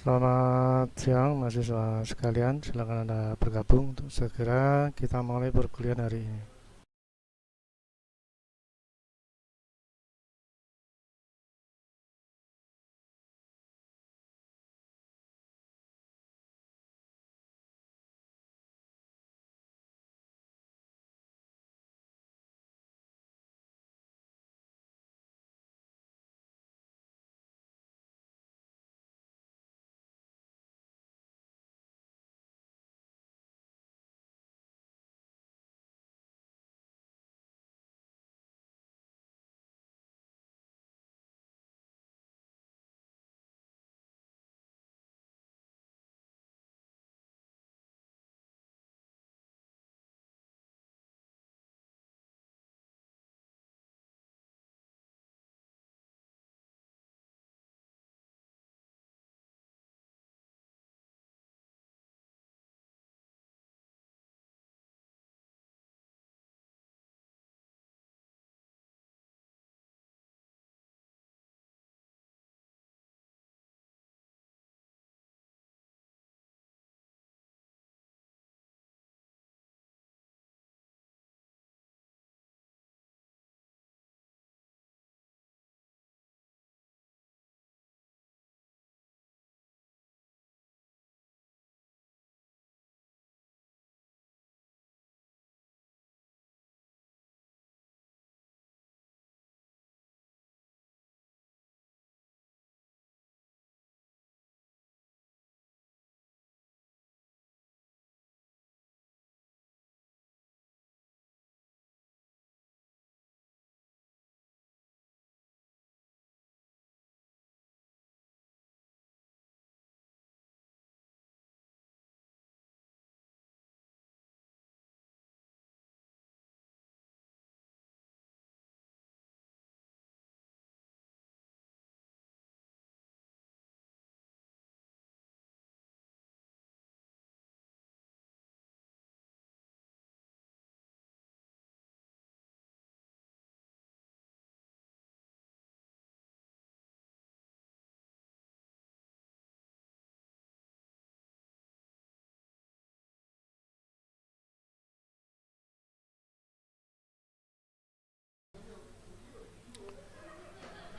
Selamat siang mahasiswa sekalian, silakan Anda bergabung untuk segera kita mulai perkuliahan hari ini.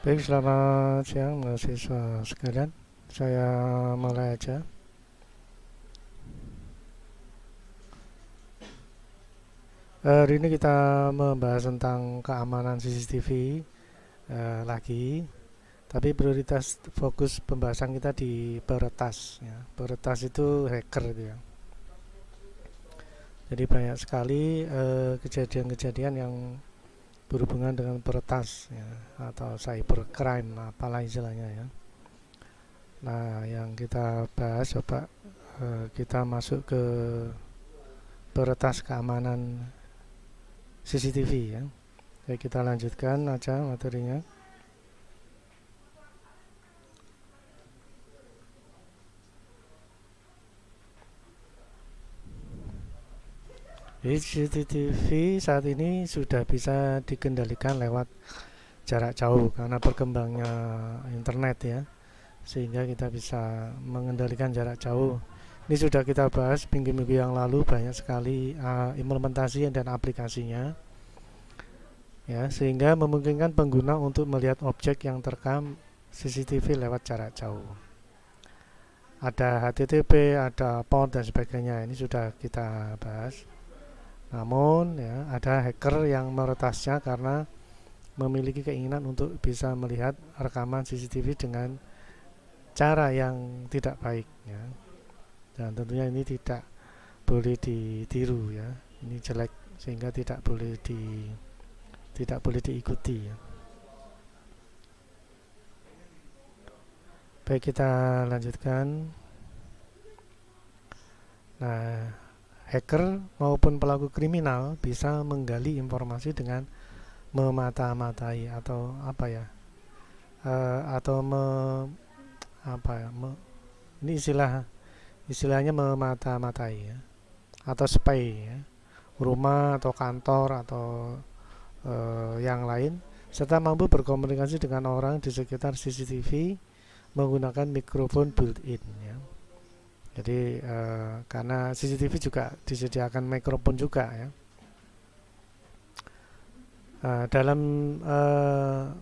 Baik, selamat siang mahasiswa sekalian. Saya mulai aja. Hari ini kita membahas tentang keamanan CCTV lagi, tapi prioritas fokus pembahasan kita di peretas. Ya. Peretas itu hacker, gitu ya. Jadi banyak sekali kejadian-kejadian yang berhubungan dengan peretas ya, atau cybercrime apalah istilahnya ya. Nah, yang kita bahas coba kita masuk ke peretas keamanan CCTV ya. Jadi kita lanjutkan aja materinya. Jadi CCTV saat ini sudah bisa dikendalikan lewat jarak jauh karena berkembangnya internet ya, sehingga kita bisa mengendalikan jarak jauh. Ini sudah kita bahas minggu-minggu yang lalu, banyak sekali implementasi dan aplikasinya ya, sehingga memungkinkan pengguna untuk melihat objek yang terekam CCTV lewat jarak jauh. Ada HTTP, ada port dan sebagainya. Ini sudah kita bahas. Namun ya, ada hacker yang meretasnya karena memiliki keinginan untuk bisa melihat rekaman CCTV dengan cara yang tidak baik ya. Dan tentunya ini tidak boleh ditiru ya. Ini jelek sehingga tidak boleh diikuti ya. Baik, kita lanjutkan. Nah, hacker maupun pelaku kriminal bisa menggali informasi dengan memata-matai atau apa ya? Atau apa ya? Ini istilahnya memata-matai ya, atau spy ya, rumah atau kantor atau yang lain, serta mampu berkomunikasi dengan orang di sekitar CCTV menggunakan mikrofon built-in ya. Jadi karena CCTV juga disediakan mikrofon juga ya. Dalam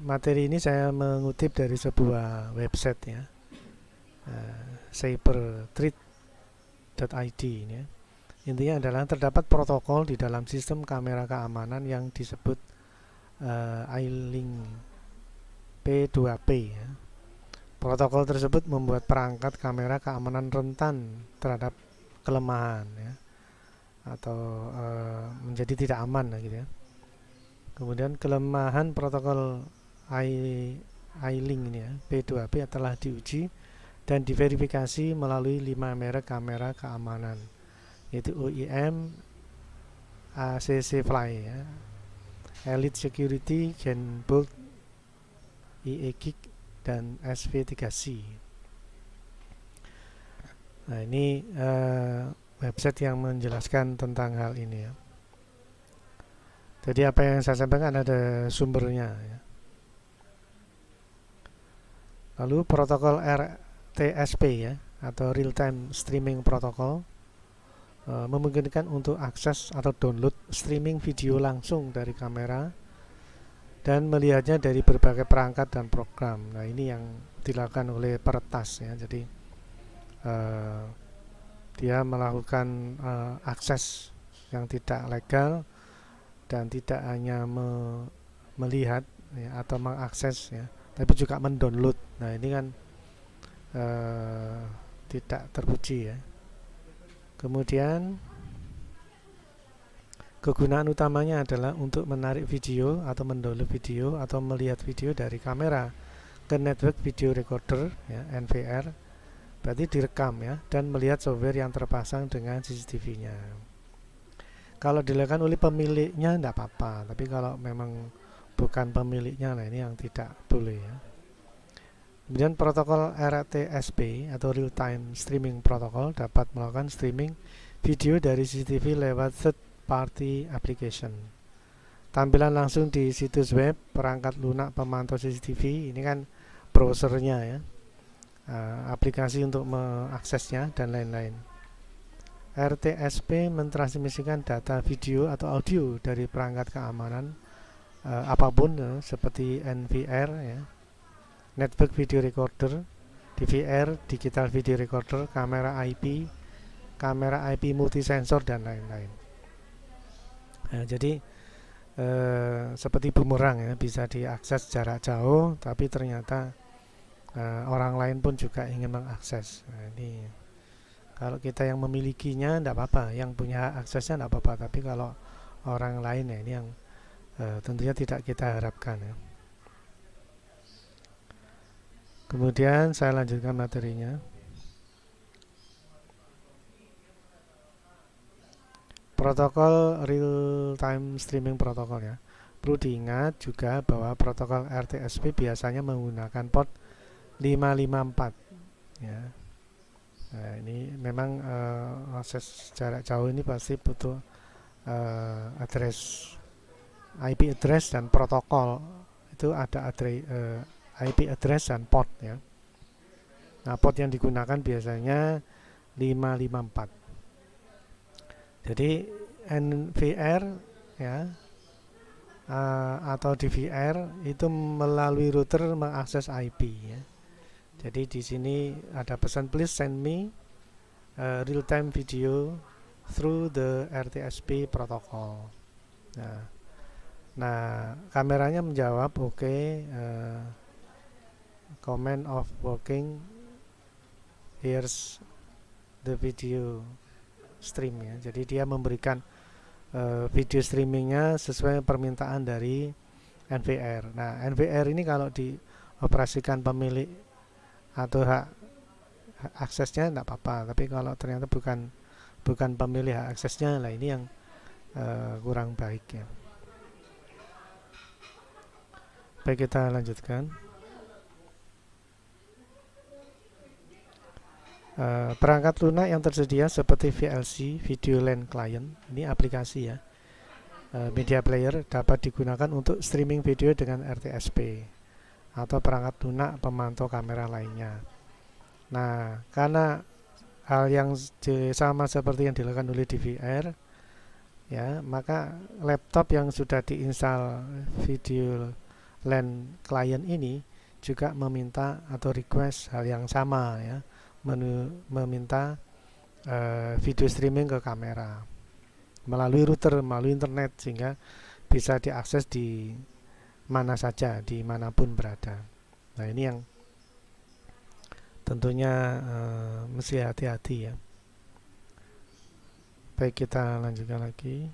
materi ini saya mengutip dari sebuah website ya, cyberthreat.id ini ya. Intinya adalah terdapat protokol di dalam sistem kamera keamanan yang disebut iLink P2P ya. Protokol tersebut membuat perangkat kamera keamanan rentan terhadap kelemahan ya, atau menjadi tidak aman gitu ya. Kemudian kelemahan protokol iLink ini ya, P2P telah diuji dan diverifikasi melalui 5 merek kamera keamanan, yaitu OEM, ACC Fly ya, Elite Security, Genbolt, EA-Geek, dan SV3C. Nah ini website yang menjelaskan tentang hal ini ya. Jadi apa yang saya sampaikan ada sumbernya ya. Lalu protokol RTSP ya, atau Real Time Streaming Protocol, memungkinkan untuk akses atau download streaming video langsung dari kamera dan melihatnya dari berbagai perangkat dan program. Nah ini yang dilakukan oleh peretas ya. Jadi dia melakukan akses yang tidak legal dan tidak hanya melihat ya, atau mengakses ya, tapi juga mendownload. Nah ini kan tidak terpuji ya. Kemudian kegunaan utamanya adalah untuk menarik video atau mendownload video atau melihat video dari kamera ke network video recorder ya, NVR, berarti direkam ya, dan melihat software yang terpasang dengan CCTV-nya. Kalau dilakukan oleh pemiliknya tidak apa-apa, tapi kalau memang bukan pemiliknya, nah ini yang tidak boleh ya. Kemudian protokol RTSP atau Real Time Streaming Protocol dapat melakukan streaming video dari CCTV lewat third party application. Tampilan langsung di situs web, perangkat lunak pemantau CCTV, ini kan browsernya ya, aplikasi untuk mengaksesnya dan lain-lain. RTSP mentransmisikan data video atau audio dari perangkat keamanan apapun ya, seperti NVR ya, Network Video Recorder, DVR, Digital Video Recorder, kamera IP multisensor dan lain-lain. Nah, jadi seperti bumerang ya, bisa diakses jarak jauh, tapi ternyata orang lain pun juga ingin mengakses. Nah, ini kalau kita yang memilikinya tidak apa-apa, yang punya aksesnya tidak apa-apa, tapi kalau orang lain ya ini yang tentunya tidak kita harapkan ya. Kemudian saya lanjutkan materinya. Protokol Real Time Streaming Protocol ya. Perlu diingat juga bahwa protokol RTSP biasanya menggunakan port 554 ya. Nah ini memang akses jarak jauh ini pasti butuh IP address dan protokol. Itu ada IP address dan port ya. Nah port yang digunakan biasanya 554. Jadi NVR ya atau DVR itu melalui router mengakses IP ya. Jadi di sini ada pesan, please send me real time video through the RTSP protocol. Nah kameranya menjawab okay, command of working, here's the video stream ya. Jadi dia memberikan video streamingnya sesuai permintaan dari NVR. Nah NVR ini kalau dioperasikan pemilik atau hak aksesnya tidak apa-apa, tapi kalau ternyata bukan pemilik hak aksesnya, lah ini yang kurang baik ya. Baik, kita lanjutkan. Perangkat lunak yang tersedia seperti VLC, Video LAN Client, ini aplikasi ya, media player dapat digunakan untuk streaming video dengan RTSP atau perangkat lunak pemantau kamera lainnya. Nah, karena hal yang sama seperti yang dilakukan oleh DVR, ya, maka laptop yang sudah diinstal video LAN client ini juga meminta atau request hal yang sama, ya, meminta video streaming ke kamera melalui router, melalui internet, sehingga bisa diakses di mana saja, dimanapun berada. Nah, ini yang tentunya mesti hati-hati, ya. Baik, kita lanjutkan lagi.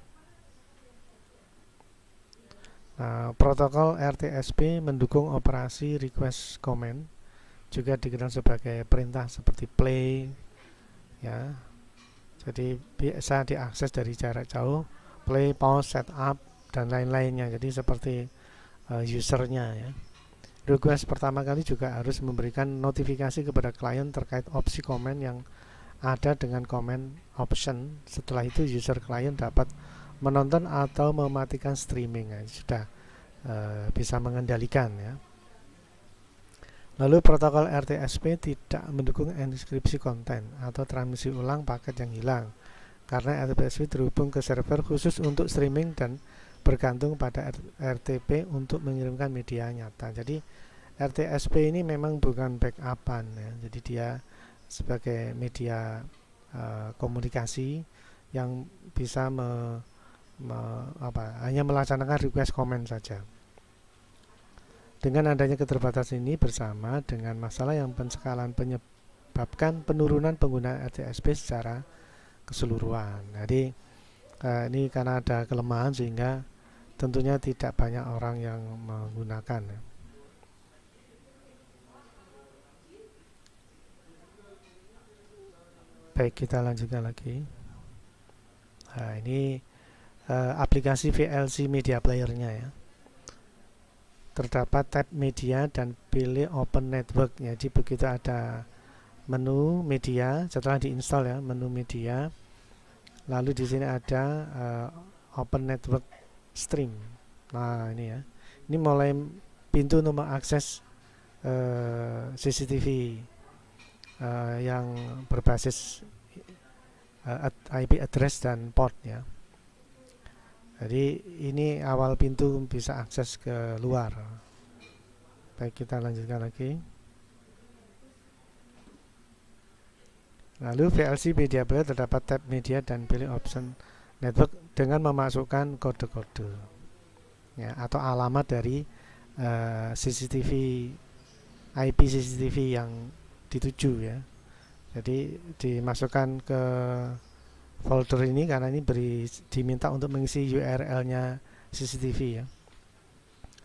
Nah, protokol RTSP mendukung operasi request command, juga dikenal sebagai perintah seperti play, ya. Jadi bisa diakses dari jarak jauh, play, pause, setup, dan lain-lainnya. Jadi seperti usernya, ya. Request pertama kali juga harus memberikan notifikasi kepada klien terkait opsi command yang ada dengan command option. Setelah itu user klien dapat menonton atau mematikan streaming, ya. Sudah bisa mengendalikan, ya. Lalu protokol RTSP tidak mendukung enkripsi konten atau transmisi ulang paket yang hilang, karena RTSP terhubung ke server khusus untuk streaming dan bergantung pada RTP untuk mengirimkan media nyata. Jadi RTSP ini memang bukan backupan, ya. Jadi dia sebagai media komunikasi yang bisa hanya melaksanakan request comment saja. Dengan adanya keterbatasan ini bersama dengan masalah yang pensekalan menyebabkan penurunan penggunaan RTSP secara keseluruhan. Jadi ini karena ada kelemahan sehingga tentunya tidak banyak orang yang menggunakan, ya. Baik, kita lanjutkan lagi. Nah, ini aplikasi VLC media player-nya, ya. Terdapat tab media dan pilih open network. Jadi begitu ada menu media, setelah diinstal, ya, menu media, lalu di sini ada open network stream. Nah, ini, ya, ini mulai pintu untuk mengakses CCTV yang berbasis IP address dan port, ya. Jadi ini awal pintu bisa akses ke luar. Baik, kita lanjutkan lagi. Lalu VLC media player terdapat tab media dan pilih option network dengan memasukkan kode-kode, ya, atau alamat dari CCTV, IP CCTV yang dituju, ya. Jadi dimasukkan ke folder ini karena ini diminta untuk mengisi URL-nya CCTV, ya,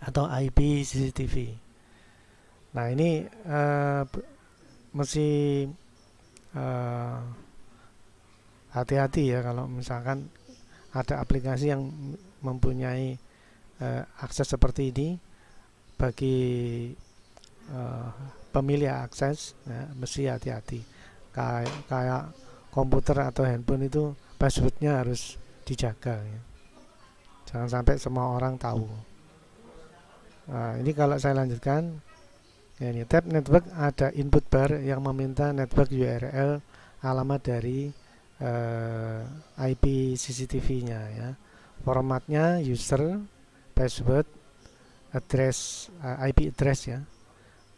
atau IP CCTV. Nah, ini mesti hati-hati, ya, kalau misalkan ada aplikasi yang mempunyai akses seperti ini. Bagi pemilih akses, ya, mesti hati-hati. Kayak komputer atau handphone itu passwordnya harus dijaga, ya. Jangan sampai semua orang tahu. Nah, ini kalau saya lanjutkan, ya, ini tab network ada input bar yang meminta network URL alamat dari IP CCTV-nya, ya. Formatnya user, password, address, IP address, ya.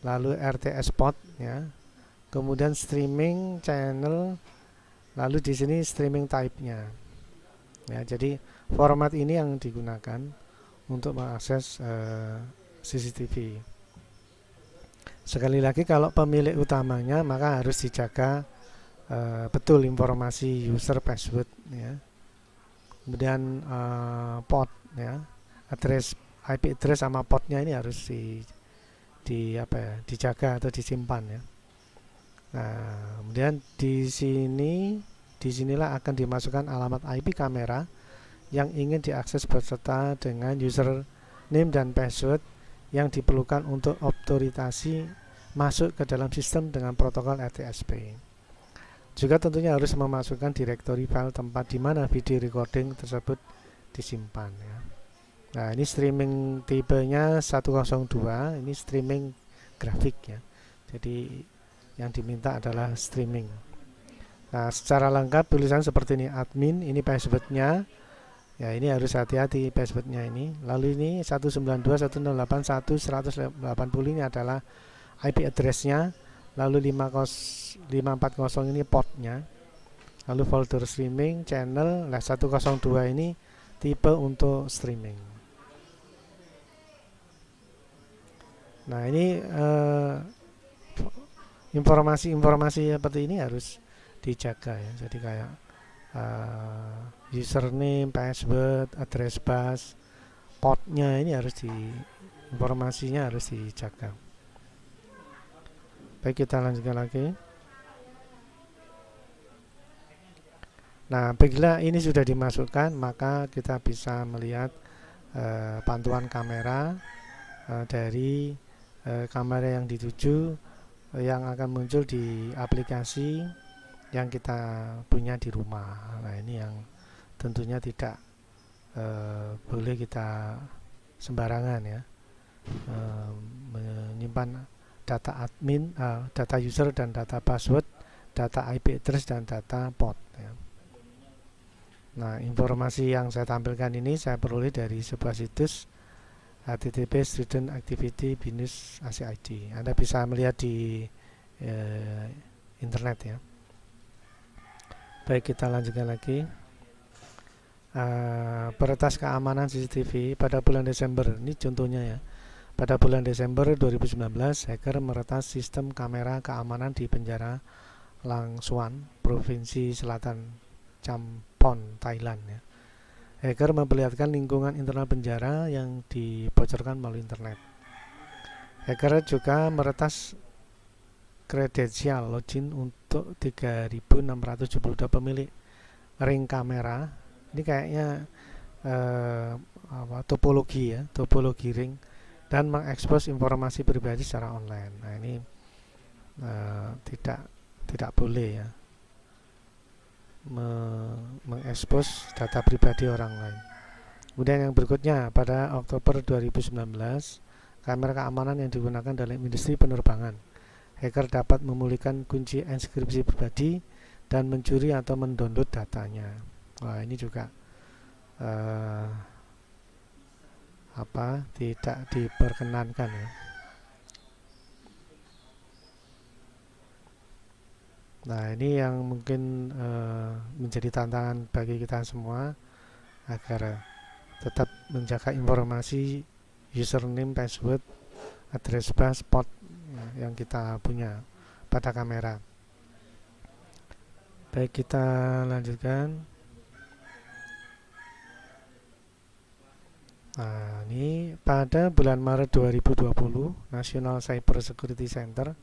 Lalu RTS port, ya. Kemudian streaming channel. Lalu di sini streaming type-nya, ya. Jadi format ini yang digunakan untuk mengakses CCTV. Sekali lagi, kalau pemilik utamanya maka harus dijaga betul informasi user, password, ya. Kemudian port, ya, address, IP address sama portnya ini harus dijaga atau disimpan, ya. Nah, kemudian disinilah akan dimasukkan alamat IP kamera yang ingin diakses beserta dengan username dan password yang diperlukan untuk otorisasi masuk ke dalam sistem dengan protokol RTSP. Juga tentunya harus memasukkan direktori file tempat di mana video recording tersebut disimpan, ya. Nah, ini streaming tipenya 102, ini streaming grafik ya. Jadi yang diminta adalah streaming. Nah, secara lengkap tulisan seperti ini, admin, ini passwordnya. Ya, ini harus hati-hati passwordnya ini. Lalu ini 192.168.180 ini adalah IP address-nya. Lalu 540 ini portnya. Lalu folder streaming, channel, nah 102 ini tipe untuk streaming. Nah, ini informasi-informasi seperti ini harus dijaga ya. Jadi kayak username, password, address bus, portnya ini harus informasinya harus dijaga. Baik, kita lanjutkan lagi. Nah, bila ini sudah dimasukkan, maka kita bisa melihat pantauan kamera dari kamera yang dituju yang akan muncul di aplikasi yang kita punya di rumah. Nah, ini yang tentunya tidak boleh kita sembarangan ya, menyimpan data admin, data user dan data password, data IP address dan data port ya. Nah, informasi yang saya tampilkan ini saya peroleh dari sebuah situs http studentactivity-acid. Anda bisa melihat di internet ya. Baik, kita lanjutkan lagi. Peretas keamanan CCTV pada bulan Desember, ini contohnya ya. Pada bulan Desember 2019, hacker meretas sistem kamera keamanan di penjara Lang Suan, Provinsi Selatan Champon, Thailand ya. Hacker memperlihatkan lingkungan internal penjara yang dibocorkan melalui internet. Hacker juga meretas kredensial login untuk 3.672 pemilik ring kamera. Ini kayaknya topologi ring, dan mengekspos informasi pribadi secara online. Nah, ini tidak boleh ya, mengekspos data pribadi orang lain. Kemudian yang berikutnya, pada Oktober 2019, kamera keamanan yang digunakan dalam industri penerbangan. Hacker dapat memulihkan kunci enskripsi pribadi dan mencuri atau mendownload datanya. Wah, ini juga tidak diperkenankan ya. Nah, ini yang mungkin menjadi tantangan bagi kita semua agar tetap menjaga informasi username, password, address bus, port yang kita punya pada kamera. Baik, kita lanjutkan. Nah, ini pada bulan Maret 2020, National Cyber Security Center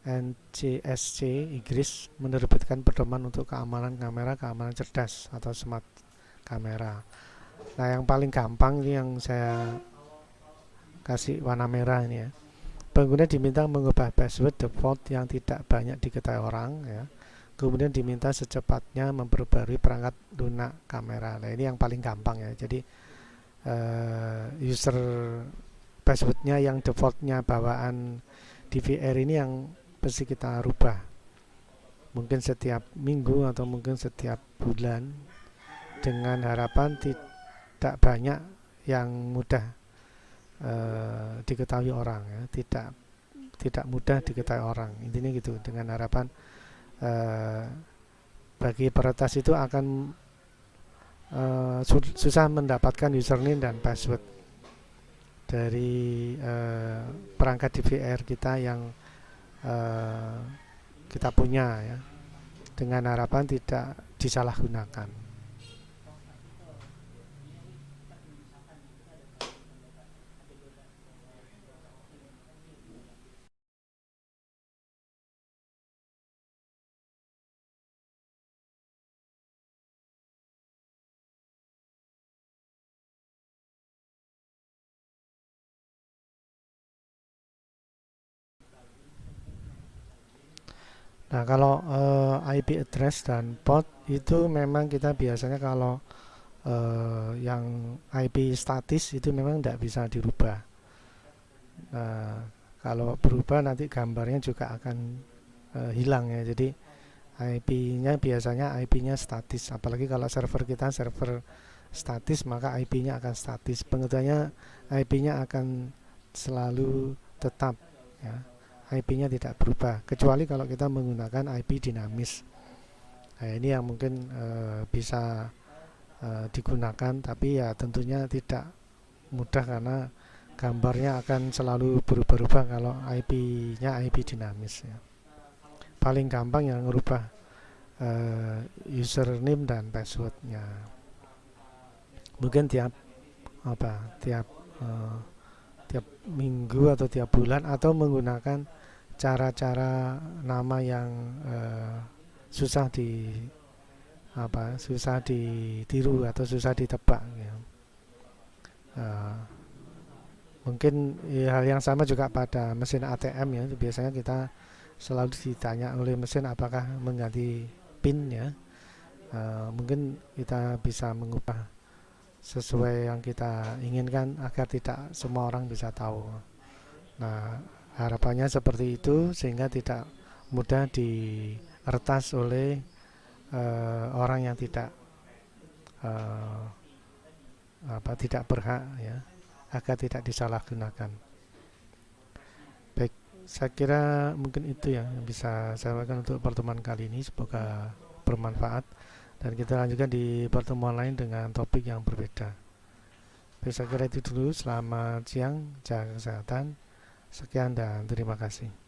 NCSC Inggris menerbitkan pedoman untuk keamanan kamera, keamanan cerdas atau smart kamera. Nah, yang paling gampang ini yang saya kasih warna merah ini ya. Pengguna diminta mengubah password default yang tidak banyak diketahui orang ya. Kemudian diminta secepatnya memperbarui perangkat lunak kamera. Nah, ini yang paling gampang ya. Jadi user passwordnya yang defaultnya bawaan DVR ini yang pasti kita rubah, mungkin setiap minggu atau mungkin setiap bulan, dengan harapan tidak banyak yang mudah diketahui orang ya, tidak mudah diketahui orang, intinya gitu, dengan harapan bagi peretas itu akan susah mendapatkan username dan password dari perangkat DVR kita yang kita punya ya, dengan harapan tidak disalahgunakan. Nah, kalau IP address dan port itu memang kita biasanya kalau yang IP statis itu memang tidak bisa dirubah. Kalau berubah nanti gambarnya juga akan hilang ya. Jadi IP-nya biasanya IP-nya statis. Apalagi kalau server kita server statis, maka IP-nya akan statis. Pengertiannya IP-nya akan selalu tetap ya. IP-nya tidak berubah kecuali kalau kita menggunakan IP dinamis. Nah, ini yang mungkin bisa digunakan, tapi ya tentunya tidak mudah karena gambarnya akan selalu berubah-ubah kalau IP-nya IP dinamis ya. Paling gampang yang merubah username dan passwordnya. Mungkin tiap tiap tiap minggu atau tiap bulan, atau menggunakan cara-cara nama yang susah ditiru atau susah ditebak ya. Mungkin ya, hal yang sama juga pada mesin ATM ya. Biasanya kita selalu ditanya oleh mesin apakah mengganti PIN ya. Mungkin kita bisa mengubah sesuai yang kita inginkan agar tidak semua orang bisa tahu. Nah, harapannya seperti itu sehingga tidak mudah diretas oleh orang yang tidak berhak ya, agar tidak disalahgunakan. Baik, saya kira mungkin itu ya yang bisa saya sampaikan untuk pertemuan kali ini. Semoga bermanfaat dan kita lanjutkan di pertemuan lain dengan topik yang berbeda. Baik, saya kira itu dulu. Selamat siang, jaga kesehatan. Sekian dan terima kasih.